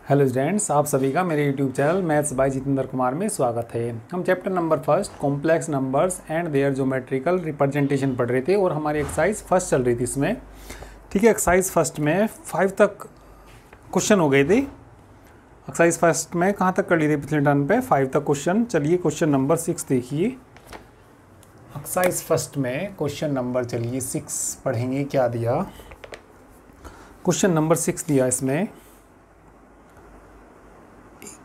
Hello students, आप सभी का मेरे YouTube channel maths by Jitendra Kumar में स्वागत है। हम chapter number first complex numbers and their geometrical representation पढ़ रहे थे और हमारी एक्सरसाइज फर्स्ट चल रही थी इसमें। ठीक है, एक्सरसाइज फर्स्ट में 5 तक क्वेश्चन हो गए थे। एक्सरसाइज फर्स्ट में कहाँ तक कर लिए थे पिछले टर्न पे? 5 तक क्वेश्चन। चलिए क्वेश्चन नंबर 6 देखिए। एक्सरसाइज फर्स्ट में क्वेश्चन नंबर चलिए 6 पढ़ेंगे। क्या दिया? क्वेश्चन नंबर 6 दिया इसमें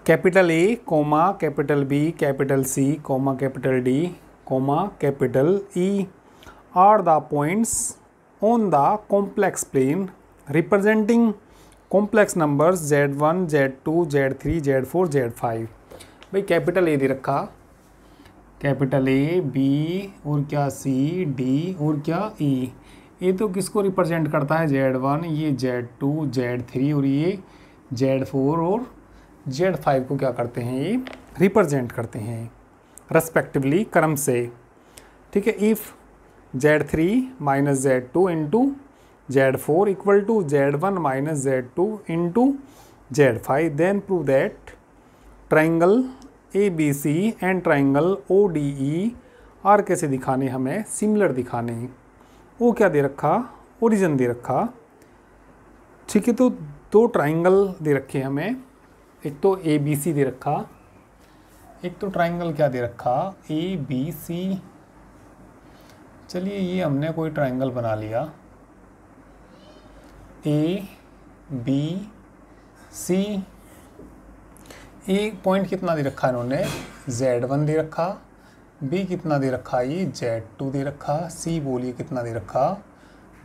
capital A comma capital B capital C comma capital D comma capital E are the points on the complex plane representing complex numbers Z1 Z2 Z3 Z4 Z5। भाई capital A दे रखा, capital A B और क्या C D और क्या ई। ये तो किसको represent करता है? Z1, ये Z2 Z3 और ये Z4 और Z5 को क्या करते हैं? ये रिप्रेजेंट करते हैं रेस्पेक्टिवली क्रम से। ठीक है, if Z3 minus Z2 into Z4 equal to Z1 minus Z2 into Z5 then prove that triangle ABC and triangle ODE are कैसे दिखाने? हमें सिमिलर दिखाने। वो क्या दे रखा? ओरिजिन दे रखा। ठीक है, तो दो ट्राइंगल दे रखे हमें। एक तो ABC दे रखा, एक तो ट्राइंगल क्या दे रखा? ABC। चलिए ये हमने कोई ट्राइंगल बना लिया ABC। एक पॉइंट कितना दे रखा इन्होंने? Z1 दे रखा। B कितना दे रखा? ये Z2 दे रखा। C बोलिए कितना दे रखा?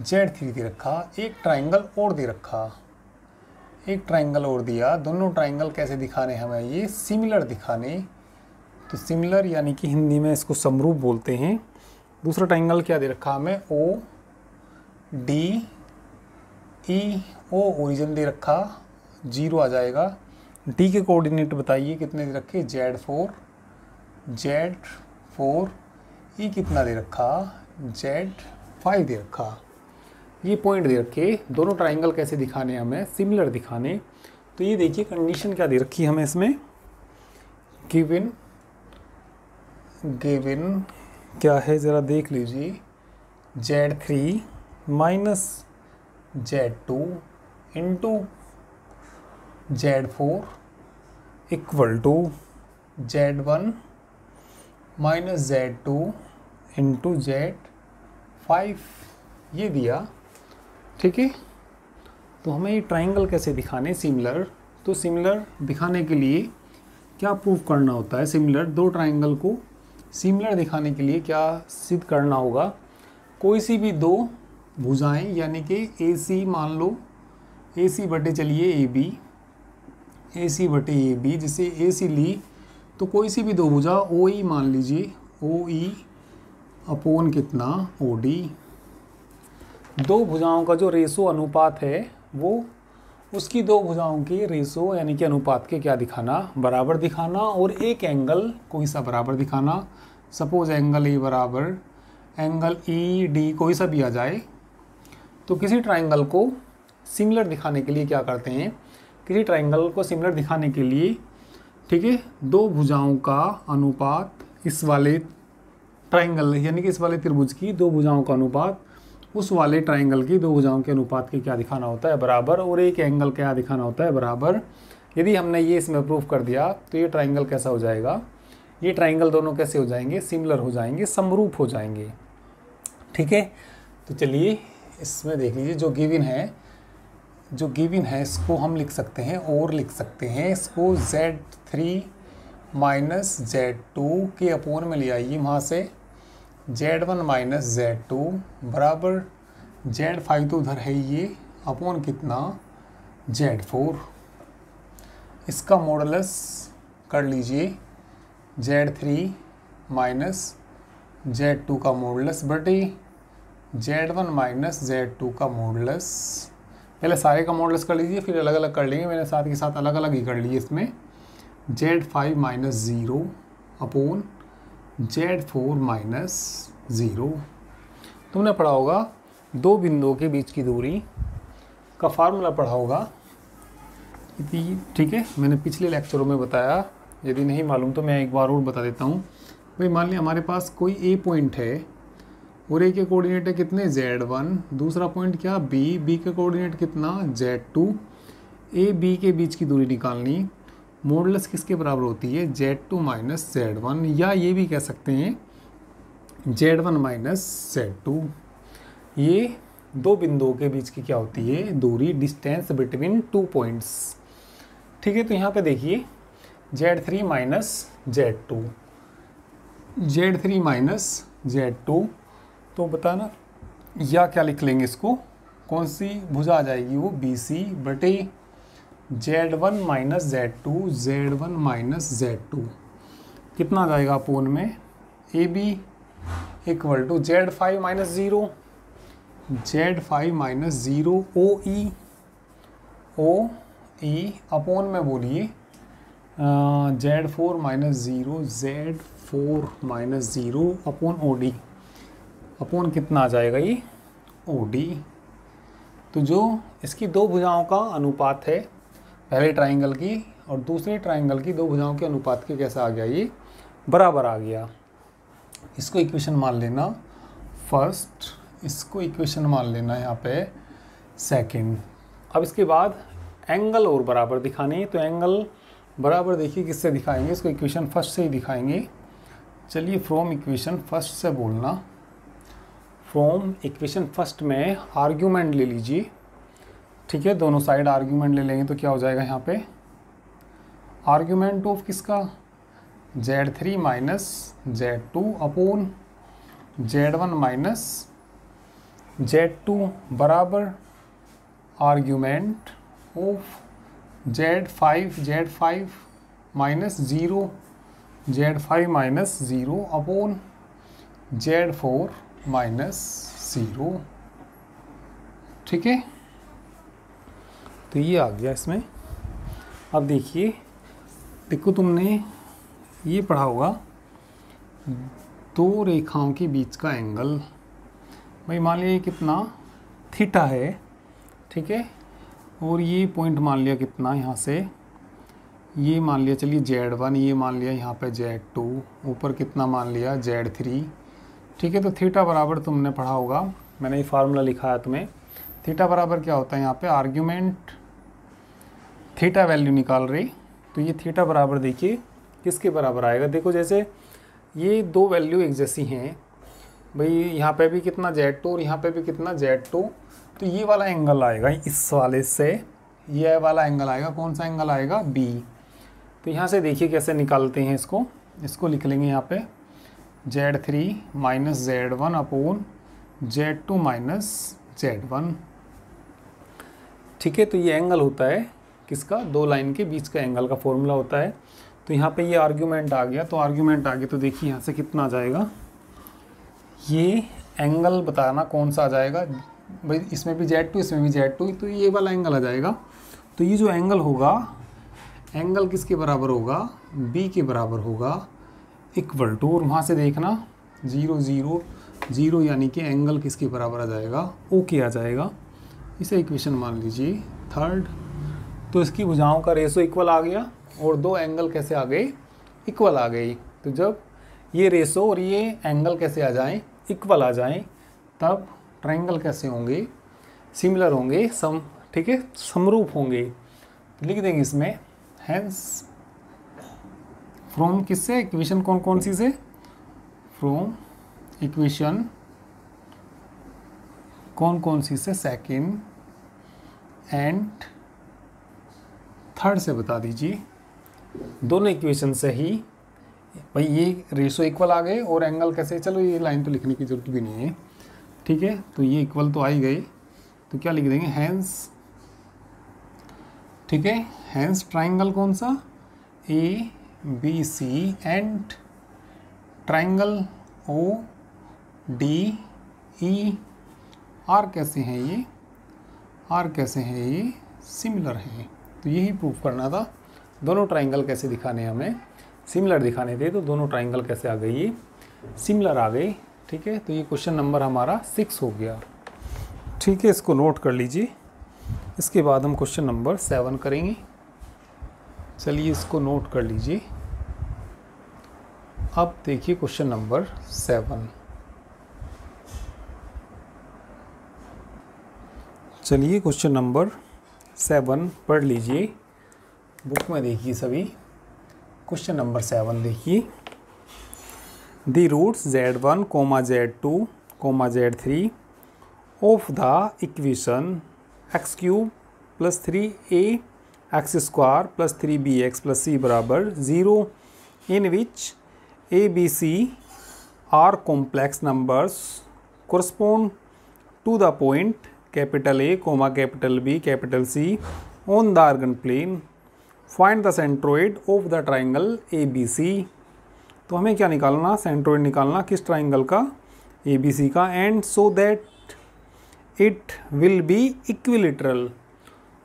Z3 दे रखा। एक ट्राइंगल और दे रखा, एक ट्राइंगल और दिया। दोनों ट्राइंगल कैसे दिखाने हमें? ये सिमिलर दिखाने। तो सिमिलर यानी कि हिंदी में इसको समरूप बोलते हैं। दूसरा ट्राइंगल क्या दे रखा हमें? ODE। O ओरिजिन दे रखा, 0 आ जाएगा। D के कोऑर्डिनेट बताइए कितने दे रखे? Z4 E कितना दे रखा? Z5 दे रखा। ये पॉइंट दे रखे। दोनों ट्राइंगल कैसे दिखाने हमें? सिमिलर दिखाने। तो ये देखिए कंडीशन क्या दे रखी है हमें इसमें। गिवन क्या है ज़रा देख लीजिए। Z3 minus Z2 into Z4 equal to Z1 minus Z2 into Z5 ये दिया। ठीक है, तो हमें ये ट्राइंगल कैसे दिखाने? सिमिलर। तो सिमिलर दिखाने के लिए क्या प्रूफ करना होता है? सिमिलर दो ट्राइंगल को सिमिलर दिखाने के लिए क्या सिद्ध करना होगा? कोई सी भी दो भुजाएं यानी कि AC मान लो, AC बटे चलिए AB, AC बटे AB, जिसे AC ली तो कोई सी भी दो भुजा OE मान लीजिए, OE अपोन कितना? OD। दो भुजाओं का जो रेशो अनुपात है वो उसकी दो भुजाओं के रेशो यानी कि अनुपात के क्या दिखाना? बराबर दिखाना। और एक एंगल कोई सा बराबर दिखाना। सपोज एंगल ए बराबर एंगल ED कोई सा भी आ जाए। तो किसी ट्राइंगल को सिमिलर दिखाने के लिए क्या करते हैं? किसी ट्राइंगल को सिमिलर दिखाने के लिए, ठीक है, दो भुजाओं का अनुपात, इस वाले ट्राइंगल यानी कि इस वाले त्रिभुज की दो भुजाओं का अनुपात उस वाले ट्राइंगल की दो भुजाओं के अनुपात के क्या दिखाना होता है? बराबर। और एक एंगल क्या दिखाना होता है? बराबर। यदि हमने ये इसमें प्रूफ कर दिया तो ये ट्राइंगल कैसा हो जाएगा? ये ट्राइंगल दोनों कैसे हो जाएंगे? सिमिलर हो जाएंगे, समरूप हो जाएंगे। ठीक है, तो चलिए इसमें देख लीजिए जो गिवन है इसको हम लिख सकते हैं और लिख सकते हैं इसको Z3 माइनस Z2 के अपोन में ले आइए वहाँ से Z1 माइनस Z2 बराबर Z5 तो उधर है ये अपोन कितना? Z4। इसका मॉडुलस कर लीजिए Z3 माइनस Z2 का मॉडुलस बटे Z1 माइनस Z2 का मॉडुलस। पहले सारे का मॉडुलस कर लीजिए फिर अलग अलग कर लेंगे। मैंने साथ के साथ अलग अलग ही कर लिए इसमें। Z5 minus 0 upon Z4 minus 0। तुमने पढ़ा होगा दो बिंदुओं के बीच की दूरी का फार्मूला पढ़ा होगा। ठीक है, मैंने पिछले लेक्चरों में बताया, यदि नहीं मालूम तो मैं एक बार और बता देता हूँ। भाई मान लिया हमारे पास कोई ए पॉइंट है और ए के कोऑर्डिनेट है कितने Z1, दूसरा पॉइंट क्या बी के कोऑर्डिनेट कितना Z2, ए बी के बीच की दूरी निकालनी, मॉडुलस किसके बराबर होती है Z2 माइनस Z1, या ये भी कह सकते हैं Z1 माइनस Z2। ये दो बिंदुओं के बीच की क्या होती है दूरी, डिस्टेंस बिटवीन टू पॉइंट्स। ठीक है, तो यहाँ पे देखिए Z3 minus Z2, Z3 minus Z2, तो बताना या क्या लिख लेंगे इसको, कौन सी भुजा आ जाएगी वो BC बटे Z1 minus Z2, Z1 minus Z2 कितना आ जाएगा अपोन में AB equal to Z5 minus 0, Z5 minus 0 OE upon में बोलिए Z4 minus 0, Z4 minus 0 upon OD, upon कितना आ जाएगा ये OD। तो जो इसकी दो भुजाओं का अनुपात है, पहले ट्राइंगल की और दूसरे ट्राइंगल की दो भुजाओं के अनुपात के कैसा आ गया, ये बराबर आ गया। इसको इक्वेशन मान लेना फर्स्ट, इसको इक्वेशन मान लेना यहाँ पे सेकंड। अब इसके बाद एंगल और बराबर दिखाने, तो एंगल बराबर देखिए किससे दिखाएंगे, इसको इक्वेशन फर्स्ट से ही दिखाएंगे। चलिए फ्रॉम इक्वेशन फर्स्ट से बोलना, फ्रॉम इक्वेशन फर्स्ट में आर्ग्यूमेंट ले लीजिए। ठीक है, दोनों साइड आर्ग्यूमेंट ले लेंगे तो क्या हो जाएगा यहाँ पे आर्ग्यूमेंट ऑफ किसका Z3 minus Z2 upon Z1 minus Z2 बराबर argument of Z5 minus 0, Z5 minus 0 upon Z4 minus 0। ठीक है, तो ये आ गया इसमें। अब देखो तुमने ये पढ़ा होगा दो रेखाओं के बीच का एंगल। भाई मान लिया ये कितना थीटा है, ठीक है, और ये पॉइंट मान लिया कितना यहाँ से, ये मान लिया चलिए Z1, ये मान लिया यहाँ पे Z2, ऊपर कितना मान लिया Z3। ठीक है, तो थीटा बराबर तुमने पढ़ा होगा, मैंने ये फार्मूला लिखा है तुम्हें। थीटा बराबर क्या होता है यहाँ पे आर्ग्यूमेंट, थीटा वैल्यू निकाल रही, तो ये थीटा बराबर देखिए किसके बराबर आएगा। देखो जैसे ये दो वैल्यू एक जैसी हैं, भाई यहाँ पे भी कितना Z2 और यहाँ पे भी कितना Z2, तो ये वाला एंगल आएगा इस वाले से, ये वाला एंगल आएगा, कौन सा एंगल आएगा B। तो यहाँ से देखिए कैसे निकालते हैं इसको लिख लेंगे यहाँ पे Z3 minus Z1 upon Z2 minus Z1। ठीक है, तो ये एंगल होता है किसका, दो लाइन के बीच का एंगल का फॉर्मूला होता है। तो यहाँ पे ये आर्ग्यूमेंट आ गया, तो आर्ग्यूमेंट आ गया तो देखिए यहाँ से कितना आ जाएगा, ये एंगल बताना कौन सा आ जाएगा, भाई इसमें भी Z2 इसमें भी Z2, तो ये वाला एंगल आ जाएगा। तो ये जो एंगल होगा, एंगल किसके बराबर होगा, B के बराबर होगा इक्वल टू, और वहाँ से देखना 0 0 0, यानी कि एंगल किसके बराबर आ जाएगा, ओके आ जाएगा। इसे इक्वेशन मान लीजिए थर्ड। तो इसकी भुजाओं का रेशो इक्वल आ गया और दो एंगल कैसे आ गए, इक्वल आ गई। तो जब ये रेशो और ये एंगल कैसे आ जाएं, इक्वल आ जाएं, तब ट्रायंगल कैसे होंगे, सिमिलर होंगे, ठीक है, समरूप होंगे। तो लिख देंगे इसमें हेंस फ्रॉम किससे, इक्वेशन कौन कौन सी से, फ्रॉम इक्वेशन कौन कौन सी से, सेकंड एंड थर्ड से बता दीजिए। दोनों इक्वेशन से ही भाई ये रेशो इक्वल आ गए और एंगल कैसे, चलो ये लाइन तो लिखने की जरूरत भी नहीं है। ठीक है, तो ये इक्वल तो आ ही गए, तो क्या लिख देंगे हेंस, ठीक है, हेंस ट्राइंगल कौन सा ABC and triangle ODE are कैसे हैं ये, आर कैसे हैं ये, सिमिलर हैं। तो यही प्रूफ करना था, दोनों ट्राइंगल कैसे दिखाने, हमें सिमिलर दिखाने थे, तो दोनों ट्राइंगल कैसे आ गई, ये सिमिलर आ गई। ठीक है, तो ये क्वेश्चन नंबर हमारा 6 हो गया। ठीक है, इसको नोट कर लीजिए। इसके बाद हम क्वेश्चन नंबर 7 करेंगे। चलिए इसको नोट कर लीजिए। अब देखिए क्वेश्चन नंबर 7। चलिए क्वेश्चन नंबर 7 पढ़ लीजिए, बुक में देखिए सभी। क्वेश्चन नंबर 7 देखिए, the roots z1, z2, z3 of the equation x³ + 3a² + 3bx + c बराबर 0 इन विच a b c are complex numbers correspond to the point capital A, capital B, capital C on the organ plane. Find the centroid of the triangle ABC. तो हमें क्या निकालना, centroid निकालना किस triangle का, ABC का, and so that it will be equilateral,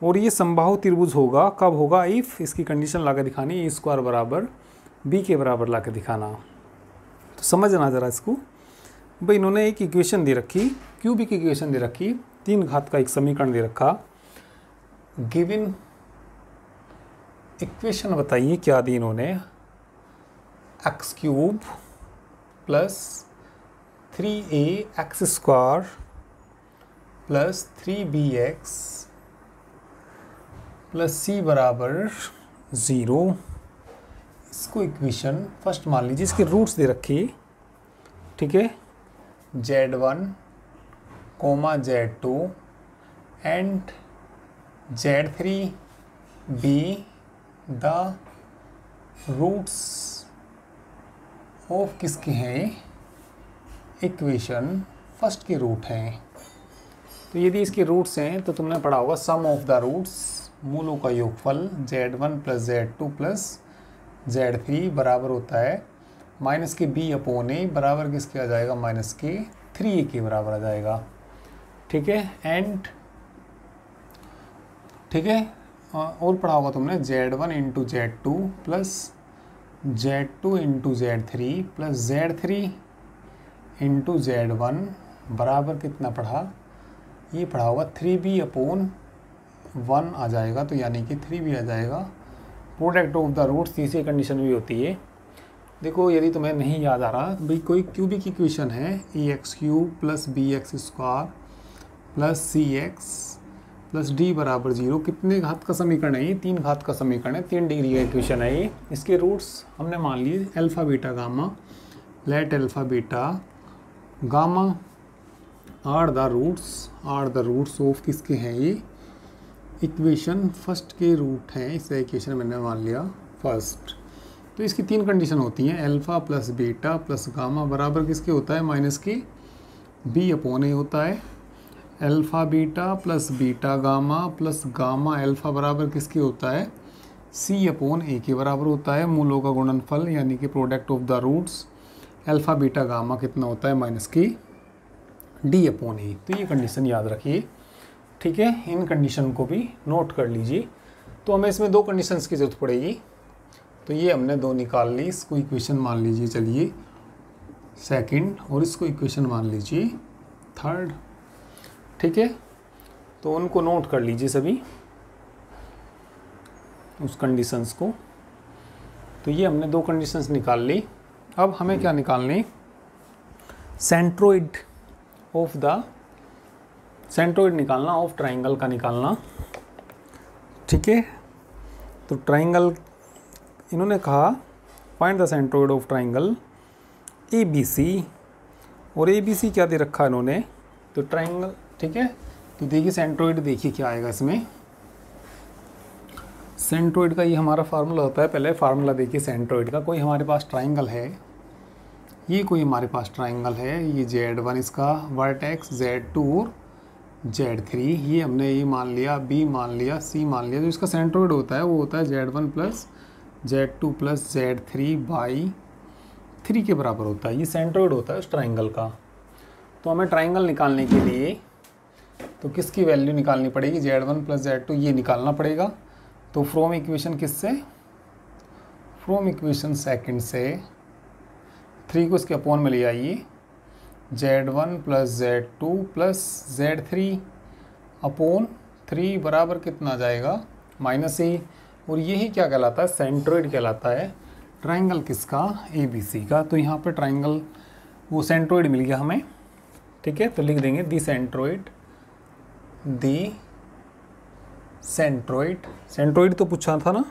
और ये समबाहु त्रिभुज होगा। कब होगा, इफ़, इसकी कंडीशन ला के दिखानी, A² बराबर B के बराबर ला के दिखाना। तो समझना ज़रा इसको भाई। इन्होंने एक इक्वेशन दे रखी, क्यूबिक इक्वेशन दे रखी, 3 घात का एक समीकरण दे रखा। गिवन इक्वेशन बताइए क्या दी इन्होंने, x³ + 3ax² + 3bx + c बराबर 0। इसको इक्वेशन फर्स्ट मान लीजिए, इसके रूट्स दे रखी, ठीक है, z1, z2 and z3 be the roots of किसके हैं, इक्वेशन फर्स्ट के रूट हैं। तो यदि इसके रूट्स हैं तो तुमने पढ़ा होगा सम ऑफ द रूट्स, मूलों का योगफल z1 + z2 + z3 बराबर होता है माइनस के b/a बराबर किसके आ जाएगा, माइनस के 3a के बराबर आ जाएगा, ठीक है। एंड ठीक है, और पढ़ा होगा तुमने z1 × z2 + z2 × z3 + z3 × z1 बराबर कितना पढ़ा, ये पढ़ा होगा 3b/1 आ जाएगा, तो यानी कि 3b आ जाएगा। प्रोडक्ट ऑफ द रूट्स तीसरी कंडीशन भी होती है। देखो यदि तुम्हें नहीं याद आ रहा भाई, कोई क्यूबिक इक्वेशन है ax³ + bx² + cx + d बराबर 0, कितने घात का समीकरण है ये, 3 घात का समीकरण है, 3 डिग्री का इक्वेशन है ये। इसके रूट्स हमने मान लिए alpha beta gamma, let alpha beta gamma are the roots of किसके हैं, ये इक्वेशन फर्स्ट के रूट हैं। इस इक्वेशन मैंने मान लिया फर्स्ट। तो इसकी 3 कंडीशन होती हैं, अल्फ़ा + बीटा + गामा बराबर किसके होता है, माइनस के b/a होता है। Alpha beta + beta gamma + gamma alpha बराबर किसके होता है, c/a के बराबर होता है। मूलों का गुणनफल यानी कि product of the roots alpha beta gamma कितना होता है, माइनस के d/a। तो ये कंडीशन याद रखिए, ठीक है। इन कंडीशन को भी नोट कर लीजिए। तो हमें इसमें 2 कंडीशंस की ज़रूरत पड़ेगी, तो ये हमने 2 निकाल ली। इसको इक्वेशन मान लीजिए चलिए सेकंड, और इसको इक्वेशन मान लीजिए थर्ड, ठीक है। तो उनको नोट कर लीजिए सभी उस कंडीशंस को। तो ये हमने 2 कंडीशंस निकाल ली। अब हमें क्या निकालनी, सेंट्रोइड ऑफ द, सेंट्रोइड निकालना, ऑफ ट्राइंगल का निकालना, ठीक है। तो ट्राइंगल इन्होंने कहा find the centroid of triangle ABC, और ABC क्या दे रखा इन्होंने, तो ट्राइंगल, ठीक है। तो देखिए सेंट्रोइड, देखिए क्या आएगा इसमें, सेंट्रोइड का ये हमारा फार्मूला होता है। पहले फार्मूला देखिए सेंट्रोइड का। कोई हमारे पास ट्राइंगल है, ये कोई हमारे पास ट्राइंगल है, ये z1 इसका वर्टेक्स, z2 और z3, ये हमने ये मान लिया, b मान लिया, c मान लिया। जो इसका सेंट्रोइड होता है वो होता है z1 + z2 + z3/3 के बराबर होता है। ये सेंट्रोइड होता है उस ट्राइंगल का। तो हमें ट्राइंगल निकालने के लिए तो किसकी वैल्यू निकालनी पड़ेगी, z1 + z2 ये निकालना पड़ेगा। तो फ्रॉम इक्वेशन किससे, फ्रॉम इक्वेशन सेकंड से 3 को इसके अपॉन में ले आइए, z1 + z2 + z3/3 बराबर कितना आ जाएगा, -a। और यही क्या कहलाता है, सेंट्रोइड कहलाता है। ट्राइंगल किसका, ABC का। तो यहाँ पे ट्राइंगल वो सेंट्रोइड मिल गया हमें, ठीक है। तो लिख देंगे दी सेंट्रोइड, सेंट्रोइड तो पूछा था ना,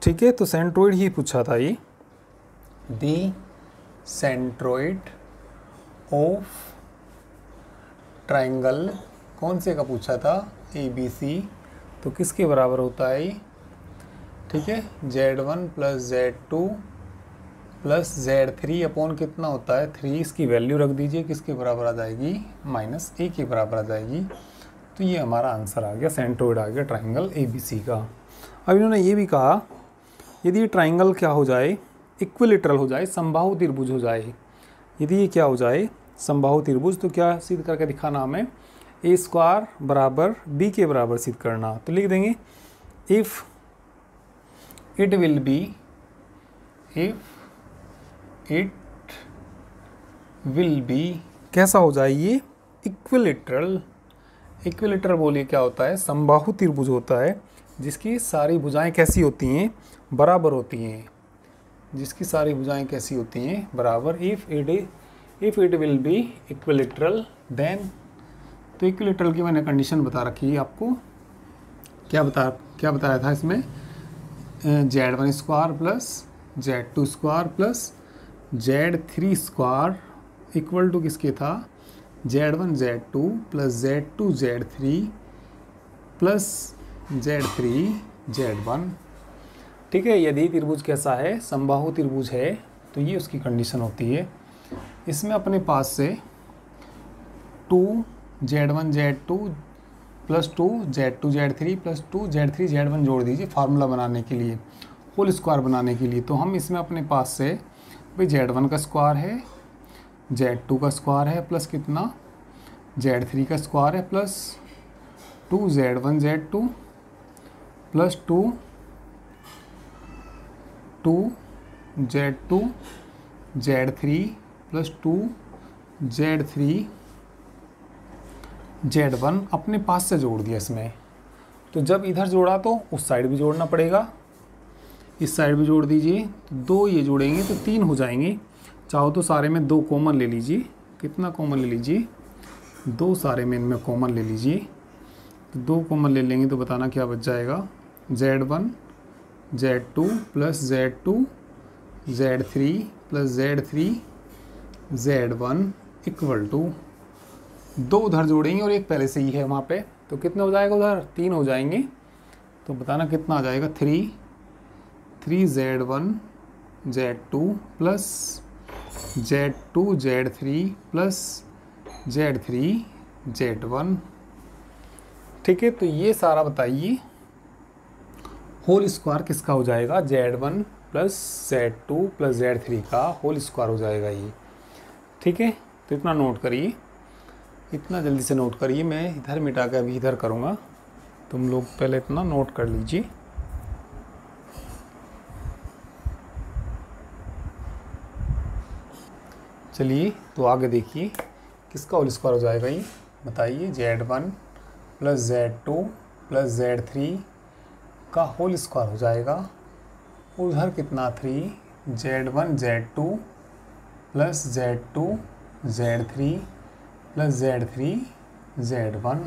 ठीक है। तो सेंट्रोइड ही पूछा था ये, दी सेंट्रोइड ऑफ ट्राइंगल, कौन से का पूछा था, ABC। तो किसके बराबर होता है, ठीक है, Z1 plus Z2 plus Z3 upon कितना होता है 3। इसकी वैल्यू रख दीजिए, किसके बराबर आ जाएगी, -a के बराबर आ जाएगी। तो ये हमारा आंसर आ गया, सेंट्रोइड आ गया ट्राइंगल ABC का। अब इन्होंने ये भी कहा यदि ये ट्राइंगल क्या हो जाए, इक्विलेटरल हो जाए, समबाहु त्रिभुज हो जाए, यदि ये क्या हो जाए, समबाहु त्रिभुज, तो क्या सिद्ध करके दिखाना हमें, A² बराबर B के बराबर सिद्ध करना। तो लिख देंगे इफ़ इट विल बी कैसा हो जाए ये, इक्विलेटरल। इक्विलेटरल बोलिए क्या होता है, समबाहु त्रिभुज होता है जिसकी सारी भुजाएं कैसी होती हैं, बराबर होती हैं, जिसकी सारी भुजाएं कैसी होती हैं, बराबर। If it will be equilateral then, तो इक्विलेटरल की मैंने कंडीशन बता रखी है आपको, क्या बताया था इसमें, Z1² plus Z2² plus Z3² equal to किसके था, Z1 Z2 plus Z2 Z3 plus Z3 Z1, ठीक है। यदि त्रिभुज कैसा है, समबाहु त्रिभुज है, तो ये उसकी कंडीशन होती है। इसमें अपने पास से 2Z1 Z2 plus 2Z2 Z3 plus 2Z3 Z1 जोड़ दीजिए फार्मूला बनाने के लिए, होल स्क्वायर बनाने के लिए। तो हम इसमें अपने पास से भाई Z1 का स्क्वायर है, Z2 का स्क्वायर है, प्लस कितना Z3 का स्क्वायर है, plus 2Z1 Z2 plus 2Z2 Z3 plus 2Z3 Z1 अपने पास से जोड़ दिया इसमें। तो जब इधर जोड़ा तो उस साइड भी जोड़ना पड़ेगा, इस साइड भी जोड़ दीजिए, तो 2 ये जोड़ेंगे तो 3 हो जाएंगे। चाहो तो सारे में 2 कॉमन ले लीजिए, कितना कॉमन ले लीजिए, 2 सारे में इनमें कॉमन ले लीजिए। तो 2 कॉमन ले लेंगे तो बताना क्या बच जाएगा, Z1 Z2 plus Z2 Z3 plus Z3 Z1 equal to 2 उधर जोड़ेंगे और एक पहले से ही है वहाँ पे, तो कितने हो जाएगा उधर, 3 हो जाएंगे। तो बताना कितना आ जाएगा, 3Z1 Z2 plus Z2 Z3 plus Z3 Z1, ठीक है। तो ये सारा बताइए होल स्क्वायर किसका हो जाएगा, Z1 plus Z2 plus Z3 का होल स्क्वायर हो जाएगा ये, ठीक है। तो इतना नोट करिए, इतना जल्दी से नोट करिए, मैं इधर मिटा के अभी इधर करूँगा, तुम लोग पहले इतना नोट कर लीजिए। चलिए तो आगे देखिए किसका होल स्क्वायर हो जाएगा ये बताइए, Z1 plus Z2 plus Z3 का होल स्क्वायर हो जाएगा। उधर कितना 3 Z1 Z2 plus Z2 Z3 plus Z3 Z1,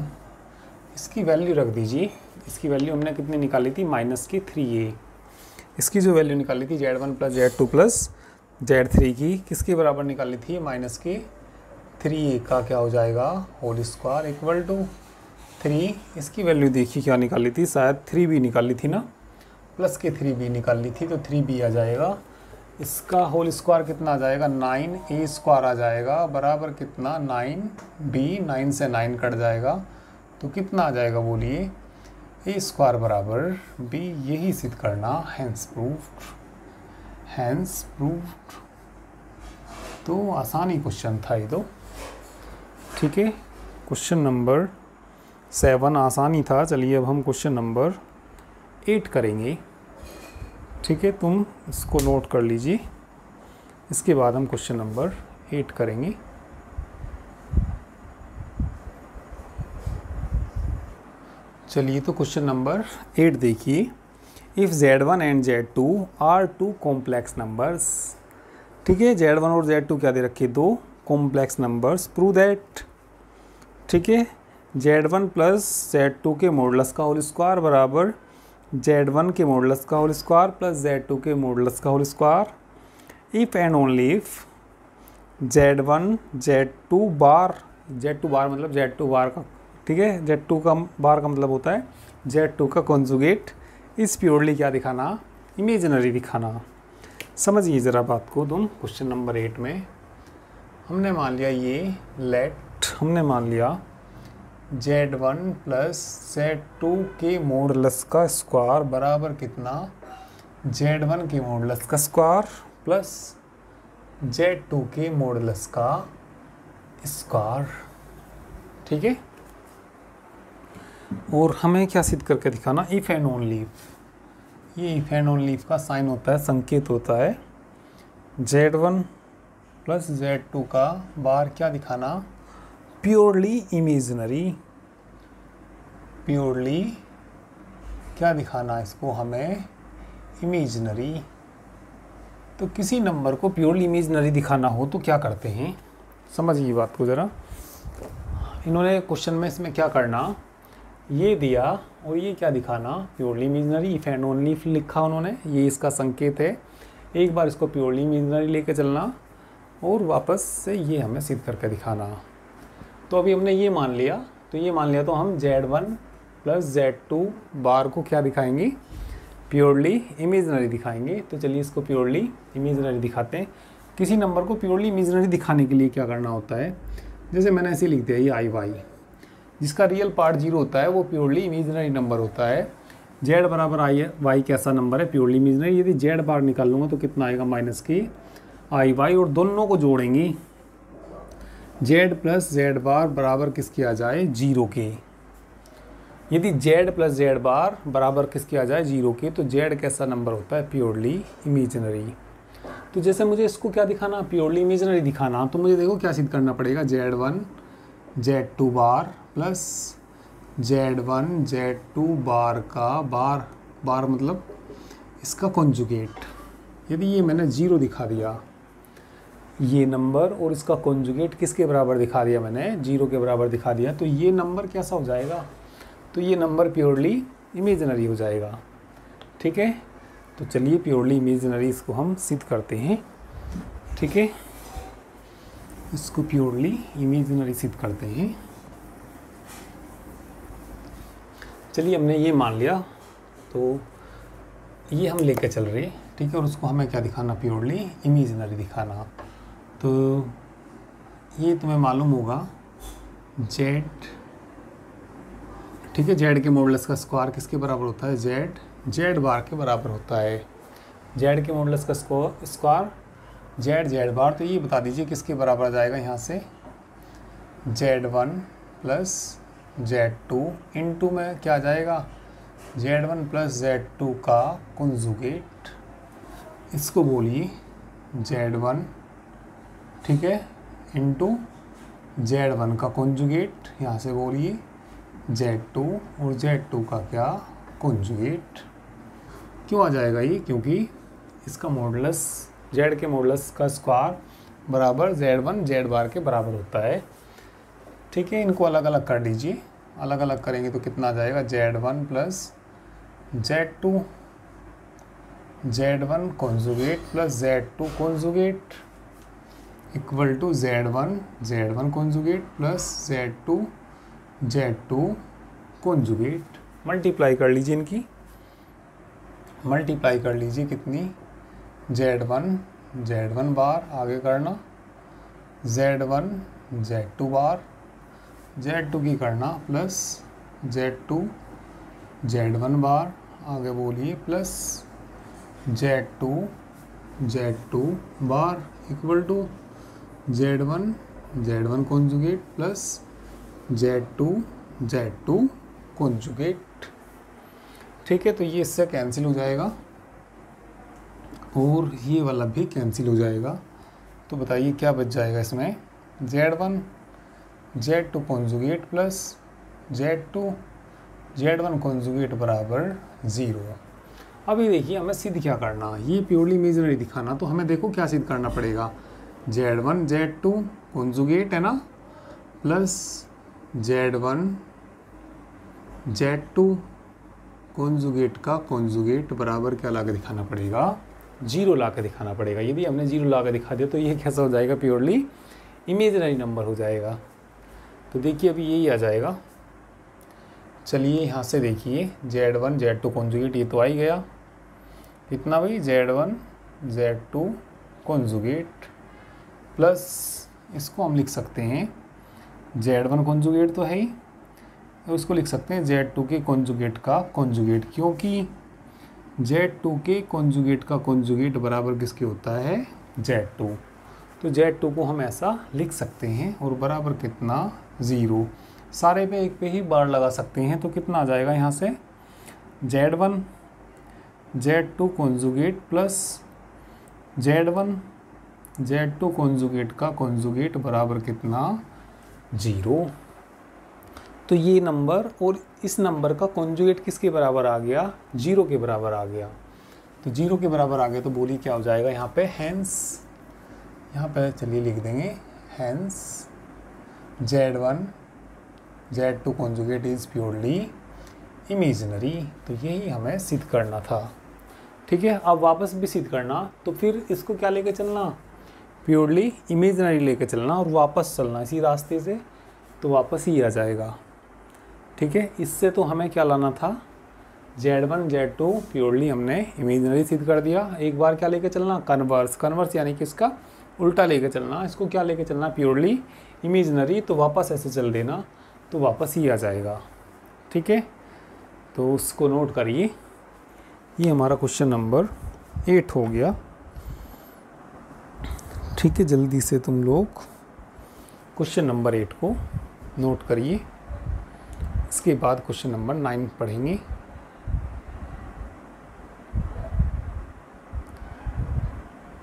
इसकी वैल्यू रख दीजिए। इसकी वैल्यू हमने कितनी निकाली थी, -3a। इसकी जो वैल्यू निकाली थी Z1 plus Z2 plus Z3 की किसके बराबर निकाली थी, -3a का क्या हो जाएगा, होल स्क्वायर इक्वल टू 3। इसकी वैल्यू देखिए क्या निकाली थी, शायद 3b निकाली थी ना, प्लस के 3b निकाली थी, तो 3b आ जाएगा। इसका होल स्क्वायर कितना आ जाएगा, 9a² आ जाएगा, बराबर कितना 9b, 9 से 9 कट जाएगा, तो कितना आ जाएगा बोलिए, a² बराबर b। यही सिद्ध करना, हैंस प्रूव्ड। तो आसानी क्वेश्चन था ये तो, ठीक है। क्वेश्चन नंबर 7 आसानी था। चलिए अब हम क्वेश्चन नंबर 8 करेंगे, ठीक है। तुम इसको नोट कर लीजिए, इसके बाद हम क्वेश्चन नंबर 8 करेंगे। चलिए तो क्वेश्चन नंबर 8 देखिए, if Z1 and Z2 are two complex numbers, ठीक है, Z1 और Z2 क्या दे रखे, दो कॉम्प्लेक्स नंबर्स, प्रूव दैट, ठीक है, Z1 प्लस Z2 के मॉडुलस का होल स्क्वायर बराबर Z1 के मॉडुलस का होल स्क्वायर प्लस Z2 के मॉडुलस का whole square, if and only if Z1 Z2 bar, Z2 bar मतलब Z2 बार का, ठीक है, Z2 का बार का मतलब होता है Z2 का कॉन्जुगेट, इस प्योरली क्या दिखाना, इमेजिनरी दिखाना। समझिए ज़रा बात को तुम। क्वेश्चन नंबर 8 में हमने मान लिया ये लेट, हमने मान लिया Z1 प्लस Z2 के मॉडुलस का स्क्वायर बराबर कितना, Z1 के मॉडुलस का स्क्वायर प्लस Z2 के मॉडुलस का स्क्वायर, ठीक है। और हमें क्या सिद्ध करके दिखाना, इफ़ एंड ओनली इफ, ये इफ़ एंड ओनली इफ का साइन होता है, संकेत होता है, Z1 प्लस Z2 का बार क्या दिखाना, प्योरली इमेजिनरी, प्योरली क्या दिखाना इसको हमें, इमेजिनरी। तो किसी नंबर को प्योरली इमेजिनरी दिखाना हो तो क्या करते हैं, समझिए बात को ज़रा। इन्होंने क्वेश्चन में इसमें क्या करना, ये दिया और ये क्या दिखाना, purely imaginary, if and only if लिखा उन्होंने, ये इसका संकेत है, एक बार इसको प्योरली इमेजिनरी लेके चलना और वापस से ये हमें सिद्ध करके दिखाना। तो अभी हमने ये मान लिया, तो ये मान लिया तो हम Z1 प्लस Z2 बार को क्या दिखाएंगे, प्योरली इमेजिनरी दिखाएंगे। तो चलिए इसको प्योरली इमेजिनरी दिखाते हैं। किसी नंबर को प्योरली इमेजिनरी दिखाने के लिए क्या करना होता है, जैसे मैंने ऐसे लिख दिया, ये आई वाई, जिसका रियल पार्ट 0 होता है वो प्योरली इमेजिनरी नंबर होता है। Z बराबर आई वाई कैसा नंबर है, प्योरली इमेजिनरी। यदि Z बार निकाल लूँगा तो कितना आएगा, माइनस की आई वाई, और दोनों को जोड़ेंगे, Z प्लस Z बार बराबर किसके आ जाए, 0 के। यदि Z प्लस Z बार बराबर किसके आ जाए, 0 के, तो Z कैसा नंबर होता है, प्योरली इमेजिनरी। तो जैसे मुझे इसको क्या दिखाना, प्योरली इमेजिनरी दिखाना, तो मुझे देखो क्या सिद्ध करना पड़ेगा, Z1 Z2 बार प्लस Z1 Z2 बार का बार, बार मतलब इसका कॉन्जुगेट। यदि ये मैंने 0 दिखा दिया ये नंबर और इसका कॉन्जुगेट किसके बराबर दिखा दिया मैंने, 0 के बराबर दिखा दिया, तो ये नंबर कैसा हो जाएगा, तो ये नंबर प्योरली इमेजिनरी हो जाएगा, ठीक है। तो चलिए प्योरली इमेजिनरी इसको हम सिद्ध करते हैं, ठीक है, इसको प्योरली इमेजिनरी सिद्ध करते हैं। चलिए हमने ये मान लिया, तो ये हम लेके चल रहे हैं, ठीक है, और उसको हमें क्या दिखाना, प्योरली इमेजिनरी दिखाना। तो ये तुम्हें मालूम होगा Z, ठीक है, Z के मॉडुलस का स्क्वायर किसके बराबर होता है, Z बार के बराबर होता है। Z के मॉडुलस का स्क्वायर Z बार, तो ये बता दीजिए किसके बराबर आ जाएगा, यहाँ से Z1 प्लस Z2 इंटू में क्या आ जाएगा, Z1 प्लस Z2 का कॉन्जुगेट, इसको बोलिए Z1, ठीक है, इंटू Z1 का कॉन्जुगेट, यहाँ से बोलिए Z2 और Z2 का क्या कॉन्जुगेट। क्यों आ जाएगा ये, क्योंकि इसका मॉडुलस, Z के मॉडुलस का स्क्वायर बराबर Z1 Z बार के बराबर होता है, ठीक है। इनको अलग अलग कर लीजिए, अलग अलग करेंगे तो कितना आ जाएगा, Z1 plus Z2, Z1 conjugate plus Z2 conjugate equal to Z1 conjugate plus Z2 conjugate. Multiply कर लीजिए, इनकी मल्टीप्लाई कर लीजिए, कितनी, Z1 बार, आगे करना Z1 Z2 बार, Z2 की करना प्लस Z2 Z1 बार, आगे बोलिए plus Z2 bar equal to Z1 conjugate plus Z2 conjugate, ठीक है। तो ये इससे कैंसिल हो जाएगा और ये वाला भी कैंसिल हो जाएगा। तो बताइए क्या बच जाएगा इसमें, Z2 conjugate plus Z1 conjugate बराबर 0। अभी देखिए हमें सिद्ध क्या करना, ये प्योरली इमेजिनरी दिखाना, तो हमें देखो क्या सिद्ध करना पड़ेगा, Z1 Z2 कॉन्जुगेट है ना, प्लस Z1 Z2 कॉन्जुगेट का कॉन्जुगेट बराबर क्या ला के दिखाना पड़ेगा, 0 ला के दिखाना पड़ेगा। यदि हमने 0 ला के दिखा दिया तो ये कैसा हो जाएगा, प्योरली इमेजिनरी नंबर हो जाएगा। तो देखिए अभी यही आ जाएगा। चलिए यहाँ से देखिए Z1 Z2 कॉन्जुगेट, ये तो आ ही गया, कितना भाई, Z1 Z2 कॉन्जुगेट प्लस इसको हम लिख सकते हैं Z1 कॉन्जुगेट तो है ही, उसको लिख सकते हैं Z2 के कॉन्जुगेट का कॉन्जुगेट, क्योंकि Z2 के कॉन्जुगेट का कॉन्जुगेट बराबर किसके होता है, Z2। तो Z2 को हम ऐसा लिख सकते हैं और बराबर कितना, 0। सारे पे एक पे ही बार लगा सकते हैं, तो कितना आ जाएगा यहाँ से, Z1 Z2 conjugate plus Z1 Z2 conjugate का कॉन्जुगेट बराबर कितना, 0। तो ये नंबर और इस नंबर का कॉन्जुगेट किसके बराबर आ गया, 0 के बराबर आ गया। तो 0 के बराबर आ गया तो बोलिए क्या हो जाएगा यहाँ पे, हैंस, यहाँ पे चलिए लिख देंगे hence Z1 Z2 conjugate is purely imaginary. तो यही हमें सिद्ध करना था, ठीक है। अब वापस भी सिद्ध करना, तो फिर इसको क्या लेके चलना, प्योरली इमेजिनरी लेके चलना और वापस चलना इसी रास्ते से, तो वापस ही आ जाएगा, ठीक है। इससे तो हमें क्या लाना था, Z1 Z2 प्योरली हमने इमेजिनरी सिद्ध कर दिया। एक बार क्या लेके चलना, कन्वर्स, कन्वर्स यानी कि इसका उल्टा लेके चलना, इसको क्या लेके चलना, प्योरली इमेजिनरी, तो वापस ऐसे चल देना, तो वापस ही आ जाएगा, ठीक है। तो उसको नोट करिए, ये हमारा क्वेश्चन नंबर 8 हो गया, ठीक है। जल्दी से तुम लोग क्वेश्चन नंबर 8 को नोट करिए, इसके बाद क्वेश्चन नंबर 9 पढ़ेंगे।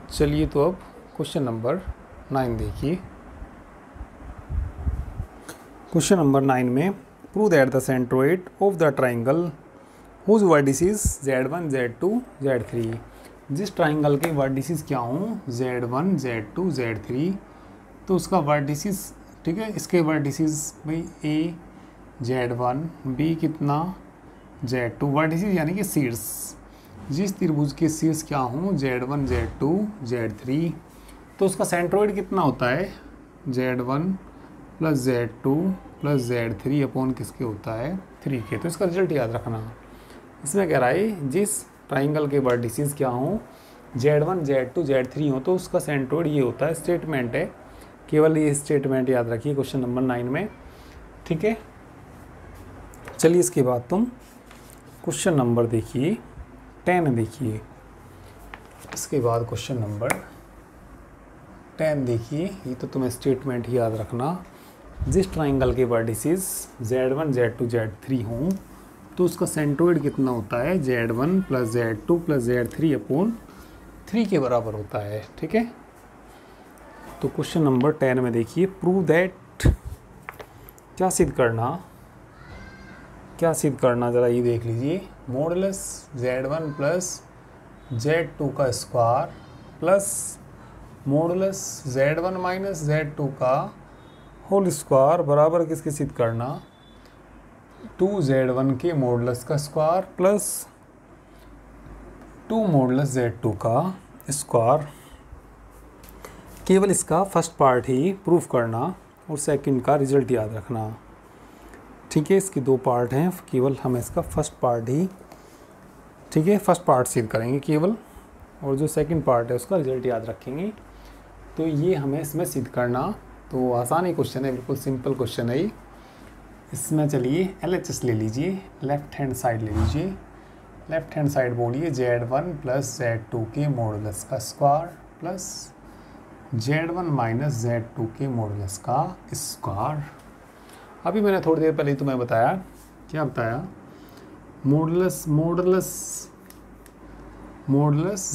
चलिए तो अब क्वेश्चन नंबर 9 देखिए। क्वेश्चन नंबर 9 में prove that the centroid of the triangle whose vertices Z1 Z2 Z3, जिस ट्राइंगल के वर्टिसेस क्या हों, Z1 Z2 Z3, तो उसका वर्टिसेस, ठीक है, इसके वर्टिसेस भाई A Z1 B कितना Z2, वर्टिसेस यानी कि शीर्ष, जिस त्रिभुज के शीर्ष क्या हों Z1 Z2 Z3, तो उसका सेंट्रोइड कितना होता है, Z1 plus Z2 plus Z3 upon किसके होता है, 3 के। तो इसका रिजल्ट याद रखना, इसमें कह रहा है जिस ट्राइंगल के वर्टिसेस क्या हों Z1 Z2 Z3 हो, तो उसका सेंट्रोइड ये होता है, स्टेटमेंट है, केवल ये स्टेटमेंट याद रखिए क्वेश्चन नंबर 9 में, ठीक है। चलिए इसके बाद तुम क्वेश्चन नंबर देखिए 10 देखिए, इसके बाद क्वेश्चन नंबर 10 देखिए, ये तो तुम्हें स्टेटमेंट ही याद रखना, जिस ट्राइंगल के वर्टिसेस Z1 Z2 Z3 हों, तो उसका सेंट्रोइड कितना होता है, Z1 plus Z2 plus Z3 upon 3 के बराबर होता है, ठीक है। तो क्वेश्चन नंबर 10 में देखिए, प्रूव दैट, क्या सिद्ध करना, क्या सिद्ध करना ज़रा ये देख लीजिए, मॉडुलस Z1 प्लस Z2 का square plus modulus Z1 minus Z2 का होल स्क्वायर बराबर किसके सिद्ध करना, 2Z1 के मॉडुलस का स्क्वायर प्लस 2 मॉडुलस Z2 का स्क्वायर। केवल इसका फर्स्ट पार्ट ही प्रूफ करना और सेकंड का रिजल्ट याद रखना, ठीक है। इसके 2 पार्ट हैं, केवल हम इसका फर्स्ट पार्ट ही, ठीक है, फर्स्ट पार्ट सिद्ध करेंगे केवल, और जो सेकंड पार्ट है उसका रिजल्ट याद रखेंगे। तो ये हमें इसमें सिद्ध करना, तो आसान ही क्वेश्चन है, बिल्कुल सिंपल क्वेश्चन है। इसमें चलिए LHS ले लीजिए, लेफ्ट हैंड साइड ले लीजिए, लेफ्ट हैंड साइड बोलिए Z1 प्लस Z2 के मॉडुलस का square plus Z1 minus Z2 के मॉडुलस का स्क्वायर। अभी मैंने थोड़ी देर पहले तुम्हें बताया, क्या बताया, मॉडुलस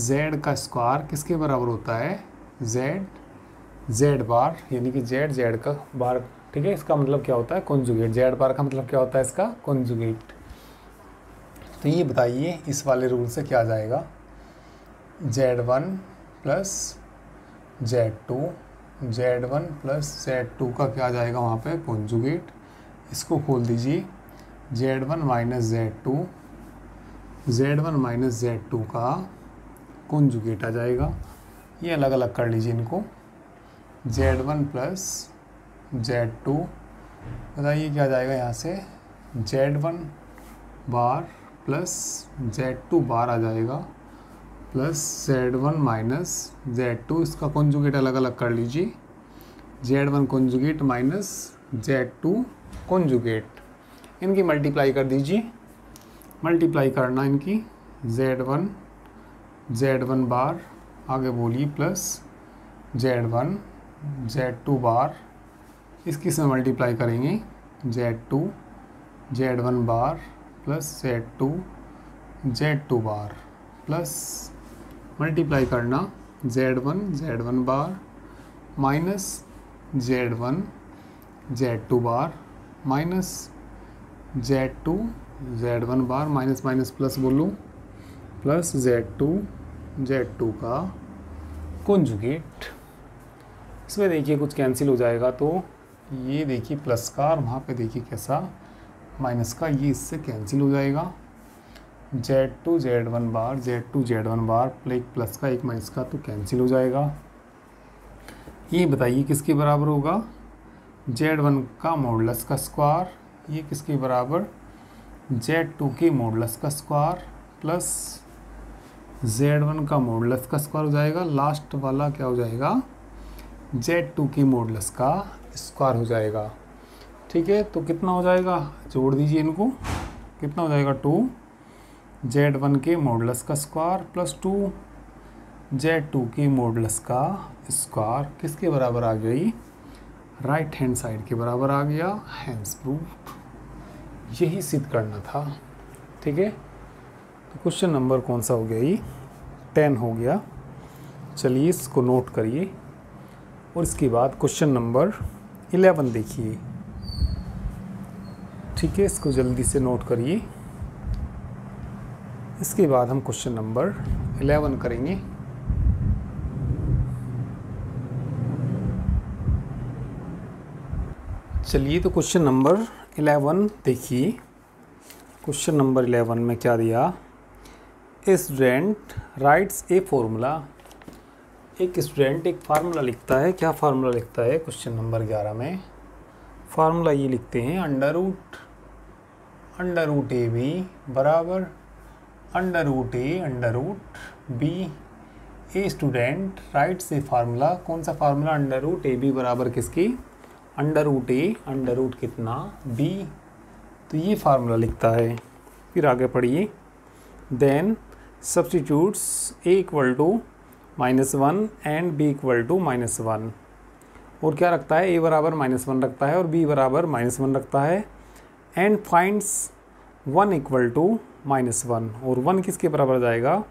Z का स्क्वायर किसके बराबर होता है, Z बार, यानी कि Z का बार, ठीक है। इसका मतलब क्या होता है, कॉन्जुगेट, Z बार का मतलब क्या होता है, इसका कॉन्जुगेट। तो ये बताइए इस वाले रूल से क्या आ जाएगा, Z1 plus Z2, Z1 plus Z2 का क्या आ जाएगा वहाँ पे कॉन्जुगेट, इसको खोल दीजिए, Z1 minus Z2, Z1 minus Z2 का कॉन्जुगेट आ जाएगा। ये अलग अलग कर लीजिए इनको, Z1 प्लस Z2, बताइए क्या आ जाएगा यहाँ से, Z1 बार प्लस Z2 बार आ जाएगा, प्लस Z1 माइनस Z2, इसका कॉन्जुगेट अलग अलग कर लीजिए, Z1 conjugate minus Z2 conjugate, इनकी मल्टीप्लाई कर दीजिए, मल्टीप्लाई करना इनकी, Z1 बार आगे बोलिए प्लस Z1 Z2 बार, इसकी से मल्टीप्लाई करेंगे, Z1 बार प्लस Z2 बार, प्लस मल्टीप्लाई करना Z1 बार माइनस Z2 बार माइनस Z1 बार, माइनस माइनस प्लस बोलूँ, प्लस Z2 का कॉन्जुगेट। इसमें देखिए कुछ कैंसिल हो जाएगा, तो ये देखिए प्लस का और वहाँ पे देखिए कैसा माइनस का, ये इससे कैंसिल हो जाएगा, Z1 बार एक प्लस का एक माइनस का, तो कैंसिल हो जाएगा। ये बताइए किसके बराबर होगा, Z1 का मॉडुलस का स्क्वायर, ये किसके बराबर, Z2 के मॉडुलस का स्क्वायर प्लस Z1 का मॉडुलस का स्क्वायर हो जाएगा, लास्ट वाला क्या हो जाएगा, Z2 की मॉडुलस का स्क्वायर हो जाएगा। ठीक है, तो कितना हो जाएगा, जोड़ दीजिए इनको, कितना हो जाएगा 2 Z1 के मॉडुलस का स्क्वायर प्लस 2 Z2 के मॉडुलस का स्क्वायर, किसके बराबर आ गई, राइट हैंड साइड के बराबर आ गया, हैंस प्रूफ। यही सिद्ध करना था। ठीक है, तो क्वेश्चन नंबर कौन सा हो गया, ये 10 हो गया। चलिए इसको नोट करिए और इसके बाद क्वेश्चन नंबर 11 देखिए। ठीक है, इसको जल्दी से नोट करिए, इसके बाद हम क्वेश्चन नंबर 11 करेंगे। चलिए तो क्वेश्चन नंबर 11 देखिए। क्वेश्चन नंबर 11 में क्या दिया, ए स्टूडेंट राइट्स ए फॉर्मूला, एक स्टूडेंट एक फार्मूला लिखता है। क्या फार्मूला लिखता है क्वेश्चन नंबर 11 में, फार्मूला ये लिखते हैं अंडर रूट ए बी बराबर under root B. A student writes a formula, कौन सा formula, under root A B बराबर किसकी, under root A under root कितना बी, तो ये फार्मूला लिखता है। फिर आगे पढ़िए, then substitutes A equal to -1 and B equal to -1, और क्या रखता है, ए बराबर -1 रखता है और बी बराबर -1 रखता है, एंड फाइंड्स 1 इक्वल टू -1, और 1 किसके बराबर आ जाएगा,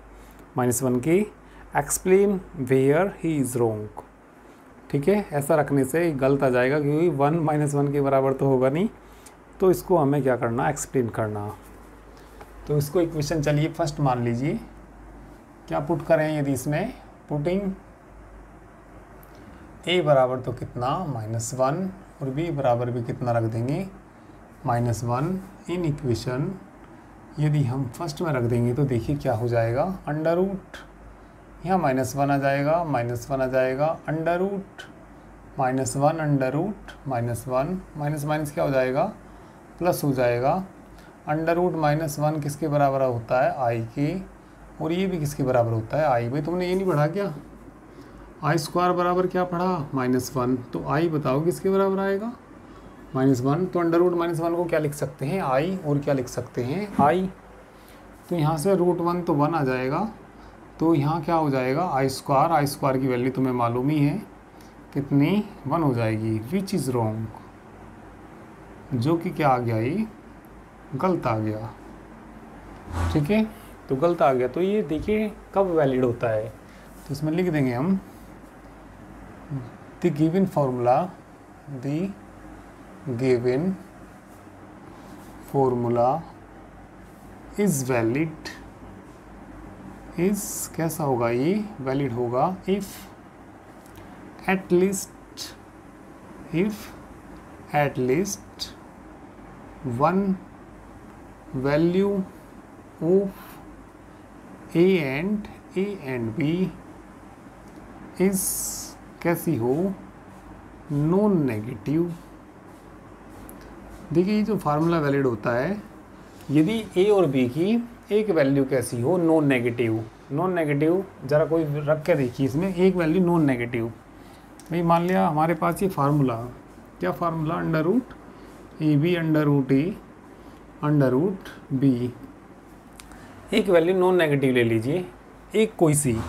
-1 के, explain where he is wrong. ठीक है, ऐसा रखने से गलत आ जाएगा क्योंकि 1 -1 के बराबर तो होगा नहीं, तो इसको हमें क्या करना, एक्सप्लेन करना। तो इसको इक्वेशन चलिए फर्स्ट मान लीजिए, क्या पुट करें, यदि इसमें पुटिंग ए बराबर तो कितना -1 और बी बराबर भी कितना रख देंगे -1 इन इक्वेशन, यदि हम फर्स्ट में रख देंगे तो देखिए क्या हो जाएगा, अंडर रूट, यहाँ -1 आ जाएगा, -1 आ जाएगा, under root -1 under root -1 minus minus क्या हो जाएगा, प्लस हो जाएगा, अंडर रूट -1 किसके बराबर होता है, आई के, और ये भी किसके बराबर होता है, आई। भाई तुमने ये नहीं पढ़ा क्या, आई स्क्वायर बराबर क्या पढ़ा, -1, तो आई बताओ किसके बराबर आएगा, -1, तो अंडर रूट -1 को क्या लिख सकते हैं, आई, और क्या लिख सकते हैं, आई। तो यहाँ से √1 तो 1 आ जाएगा, तो यहाँ क्या हो जाएगा, आई स्क्वायर की वैल्यू तुम्हें मालूम ही है कितनी, 1 हो जाएगी, विच इज़ रॉन्ग, जो कि क्या आ गया, ये गलत आ गया। ठीक है, तो गलत आ गया, तो ये देखिए कब वैलिड होता है, तो इसमें लिख देंगे हम the given formula is valid, is कैसा होगा ये, वैलिड होगा if at least one value of A and B is कैसी हो, नॉन नेगेटिव। देखिए ये जो फार्मूला वैलिड होता है, यदि ए और बी की एक वैल्यू कैसी हो, नॉन नेगेटिव। नॉन नेगेटिव ज़रा कोई रख के देखिए, इसमें एक वैल्यू नॉन नेगेटिव। भाई मान लिया हमारे पास ये फार्मूला, क्या formula, under root A B under root A under root B. एक वैल्यू नॉन नेगेटिव ले लीजिए, एक कोई सी,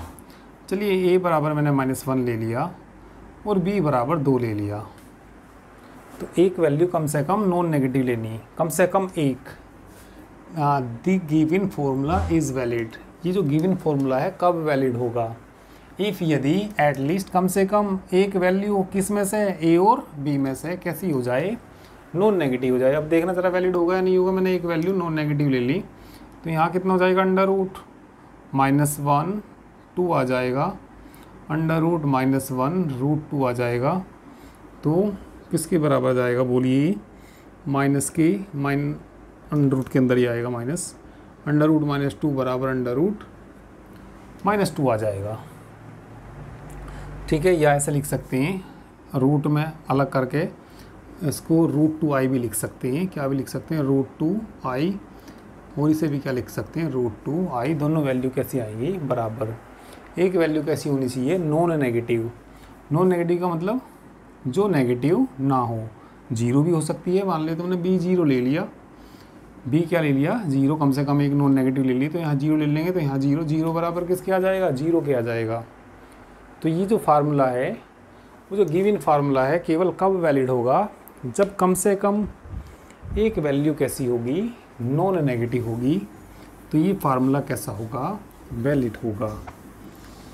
चलिए ए बराबर मैंने -1 ले लिया और बी बराबर 2 ले लिया। तो एक वैल्यू कम से कम नॉन नेगेटिव लेनी, कम से कम एक। The given formula is valid, ये जो गिवन फॉर्मूला है कब वैलिड होगा, इफ़ यदि एट लीस्ट कम से कम एक वैल्यू किस में से, ए और बी में से कैसी हो जाए, नॉन नेगेटिव हो जाए। अब देखना ज़रा वैलिड होगा या नहीं होगा। मैंने एक वैल्यू नॉन नेगेटिव ले ली, तो यहाँ कितना हो जाएगा, अंडर रूट -1 2 आ जाएगा, अंडर रूट -1 रूट 2 आ जाएगा। तो किसके बराबर जाएगा बोलिए, माइनस के अंडर रूट के अंदर ही आएगा माइनस, अंडर रूट -2 बराबर अंडर रूट -2 आ जाएगा। ठीक है, या ऐसे लिख सकते हैं रूट में अलग करके इसको √2i भी लिख सकते हैं, क्या भी लिख सकते हैं, √2i, और इसे भी क्या लिख सकते हैं, √2i। दोनों वैल्यू कैसी आएंगी, बराबर। एक वैल्यू कैसी होनी चाहिए, नॉन नेगेटिव। नॉन नेगेटिव का मतलब जो नेगेटिव ना हो, जीरो भी हो सकती है। मान लिया तुमने बी 0 ले लिया, बी क्या ले लिया, 0, कम से कम एक नॉन नेगेटिव ले ली, तो यहाँ 0 ले लेंगे, तो यहाँ 0 बराबर किसके आ जाएगा, 0 के आ जाएगा। तो ये जो फार्मूला है, वो जो गिवन फार्मूला है, केवल कब वैलिड होगा, जब कम से कम एक वैल्यू कैसी होगी, नॉन नेगेटिव होगी। तो ये फार्मूला कैसा होगा, वैलिड होगा।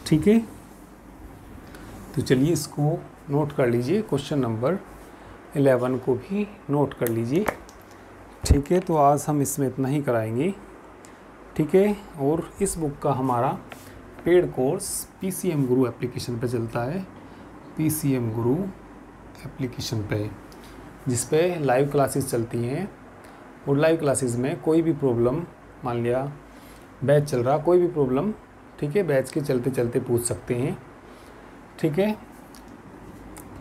ठीक है, तो चलिए इसको नोट कर लीजिए, क्वेश्चन नंबर 11 को भी नोट कर लीजिए। ठीक है, तो आज हम इसमें इतना ही कराएंगे। ठीक है, और इस बुक का हमारा पेड कोर्स PCM गुरु एप्लीकेशन पे चलता है, PCM गुरु एप्लीकेशन पे, जिस पे लाइव क्लासेस चलती हैं। और लाइव क्लासेस में कोई भी प्रॉब्लम, मान लिया बैच चल रहा, कोई भी प्रॉब्लम, ठीक है, बैच के चलते चलते पूछ सकते हैं। ठीक है,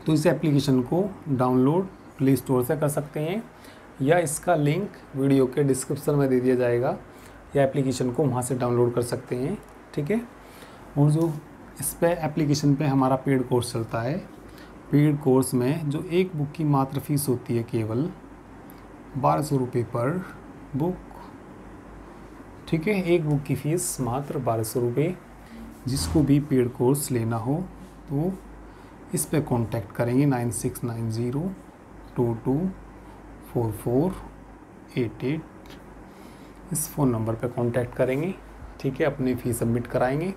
तो इस एप्लीकेशन को डाउनलोड प्ले स्टोर से कर सकते हैं, या इसका लिंक वीडियो के डिस्क्रिप्शन में दे दिया जाएगा, या एप्लीकेशन को वहाँ से डाउनलोड कर सकते हैं। ठीक है, और जो इस पे एप्लीकेशन पे हमारा पेड कोर्स चलता है, पेड कोर्स में जो एक बुक की मात्र फीस होती है केवल 1200 रुपये पर बुक। ठीक है, एक बुक की फ़ीस मात्र 1200 रुपये। जिसको भी पेड कोर्स लेना हो तो इस पे कांटेक्ट करेंगे 9690224488, इस फ़ोन नंबर पे कांटेक्ट करेंगे। ठीक है, अपनी फ़ीस सबमिट कराएंगे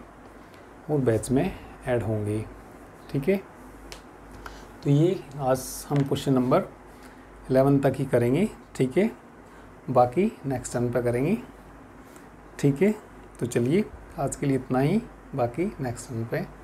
और बैच में ऐड होंगे। ठीक है, तो ये आज हम क्वेश्चन नंबर 11 तक ही करेंगे। ठीक है, बाकी नेक्स्ट टर्न पे करेंगे। ठीक है, तो चलिए आज के लिए इतना ही, बाकी नेक्स्ट टर्न पे